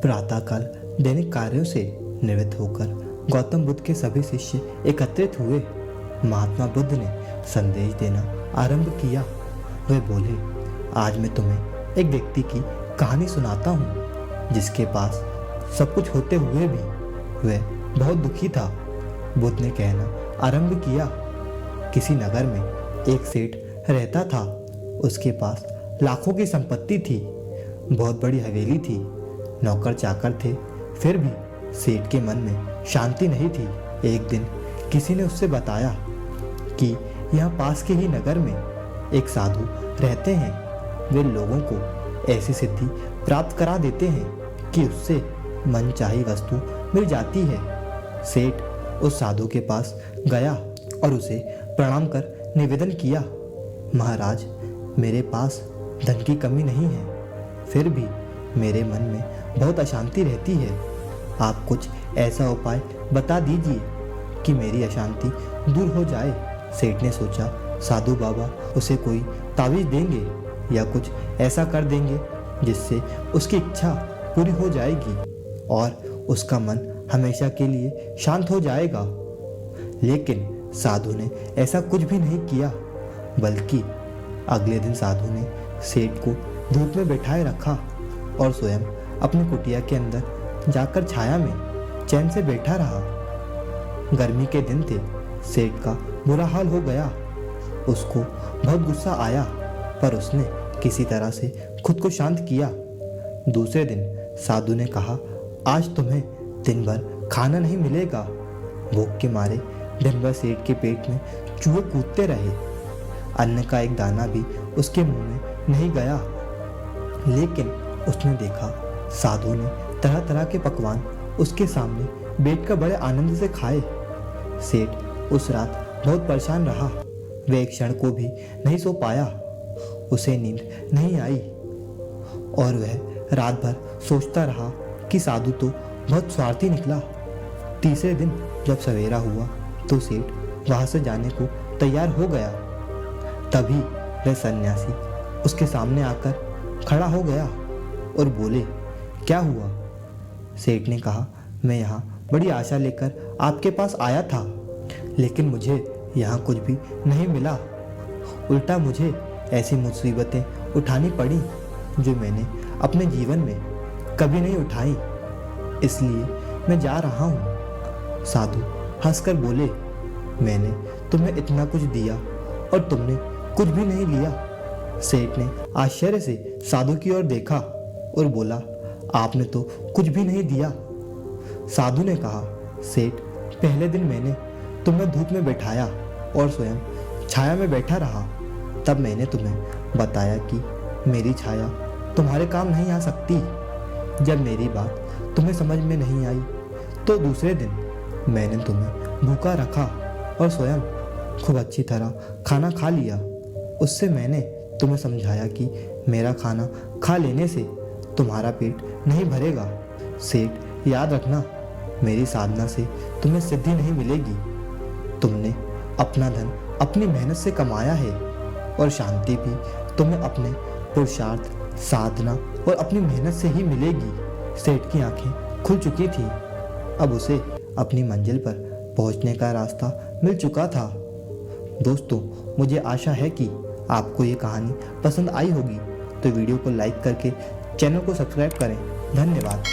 प्रातःकाल दैनिक कार्यों से निवृत्त होकर गौतम बुद्ध के सभी शिष्य एकत्रित हुए। महात्मा बुद्ध ने संदेश देना आरंभ किया। वे बोले, आज मैं तुम्हें एक व्यक्ति की कहानी सुनाता हूँ जिसके पास सब कुछ होते हुए भी वह बहुत दुखी था। बुद्ध ने कहना आरंभ किया, किसी नगर में एक सेठ रहता था। उसके पास लाखों की संपत्ति थी, बहुत बड़ी हवेली थी, नौकर चाकर थे, फिर भी सेठ के मन में शांति नहीं थी। एक दिन किसी ने उससे बताया कि यहाँ पास के ही नगर में एक साधु रहते हैं। वे लोगों को ऐसी सिद्धि प्राप्त करा देते हैं कि उससे मनचाही वस्तु मिल जाती है। सेठ उस साधु के पास गया और उसे प्रणाम कर निवेदन किया, महाराज, मेरे पास धन की कमी नहीं है, फिर भी मेरे मन में बहुत अशांति रहती है। आप कुछ ऐसा उपाय बता दीजिए कि मेरी अशांति दूर हो जाए। सेठ ने सोचा, साधु बाबा उसे कोई तावीज देंगे या कुछ ऐसा कर देंगे जिससे उसकी इच्छा पूरी हो जाएगी और उसका मन हमेशा के लिए शांत हो जाएगा। लेकिन साधु ने ऐसा कुछ भी नहीं किया, बल्कि अगले दिन साधु ने सेठ को धूप में बैठाए रखा और स्वयं अपनी कुटिया के अंदर जाकर छाया में चैन से बैठा रहा। गर्मी के दिन थे, सेठ का बुरा हाल हो गया। उसको बहुत गुस्सा आया, पर उसने किसी तरह से खुद को शांत किया। दूसरे दिन साधु ने कहा, आज तुम्हें दिन भर खाना नहीं मिलेगा। भूख के मारे दिन भर सेठ के पेट में चूहे कूदते रहे। अन्न का एक दाना भी उसके मुंह में नहीं गया। लेकिन उसने देखा, साधु ने तरह तरह के पकवान उसके सामने बैठकर बड़े आनंद से खाए। सेठ उस रात बहुत परेशान रहा। वह एक क्षण को भी नहीं सो पाया। उसे नींद नहीं आई और वह रात भर सोचता रहा कि साधु तो बहुत स्वार्थी निकला। तीसरे दिन जब सवेरा हुआ तो सेठ वहां से जाने को तैयार हो गया। तभी वह सन्यासी उसके सामने आकर खड़ा हो गया और बोले, क्या हुआ? सेठ ने कहा, मैं यहाँ बड़ी आशा लेकर आपके पास आया था, लेकिन मुझे यहाँ कुछ भी नहीं मिला। उल्टा मुझे ऐसी मुसीबतें उठानी पड़ी जो मैंने अपने जीवन में कभी नहीं उठाई, इसलिए मैं जा रहा हूँ। साधु हंसकर बोले, मैंने तुम्हें इतना कुछ दिया और तुमने कुछ भी नहीं लिया। सेठ ने आश्चर्य से साधु की ओर देखा और बोला, आपने तो कुछ भी नहीं दिया। साधु ने कहा, सेठ, पहले दिन मैंने तुम्हें धूप में बैठाया और स्वयं छाया में बैठा रहा। तब मैंने तुम्हें बताया कि मेरी छाया तुम्हारे काम नहीं आ सकती। जब मेरी बात तुम्हें समझ में नहीं आई तो दूसरे दिन मैंने तुम्हें भूखा रखा और स्वयं खूब अच्छी तरह खाना खा लिया। उससे मैंने तुम्हें समझाया कि मेरा खाना खा लेने से तुम्हारा पेट नहीं भरेगा। सेठ, याद रखना, मेरी साधना से तुम्हें सिद्धि नहीं मिलेगी। तुमने अपना धन अपनी मेहनत से कमाया है और शांति भी तुम्हें अपने पुरुषार्थ, साधना और अपनी मेहनत से ही मिलेगी। सेठ की आंखें खुल चुकी थी। अब उसे अपनी मंजिल पर पहुंचने का रास्ता मिल चुका था। दोस्तों, मुझे आशा है कि आपको ये कहानी पसंद आई होगी, तो वीडियो को लाइक करके चैनल को सब्सक्राइब करें। धन्यवाद।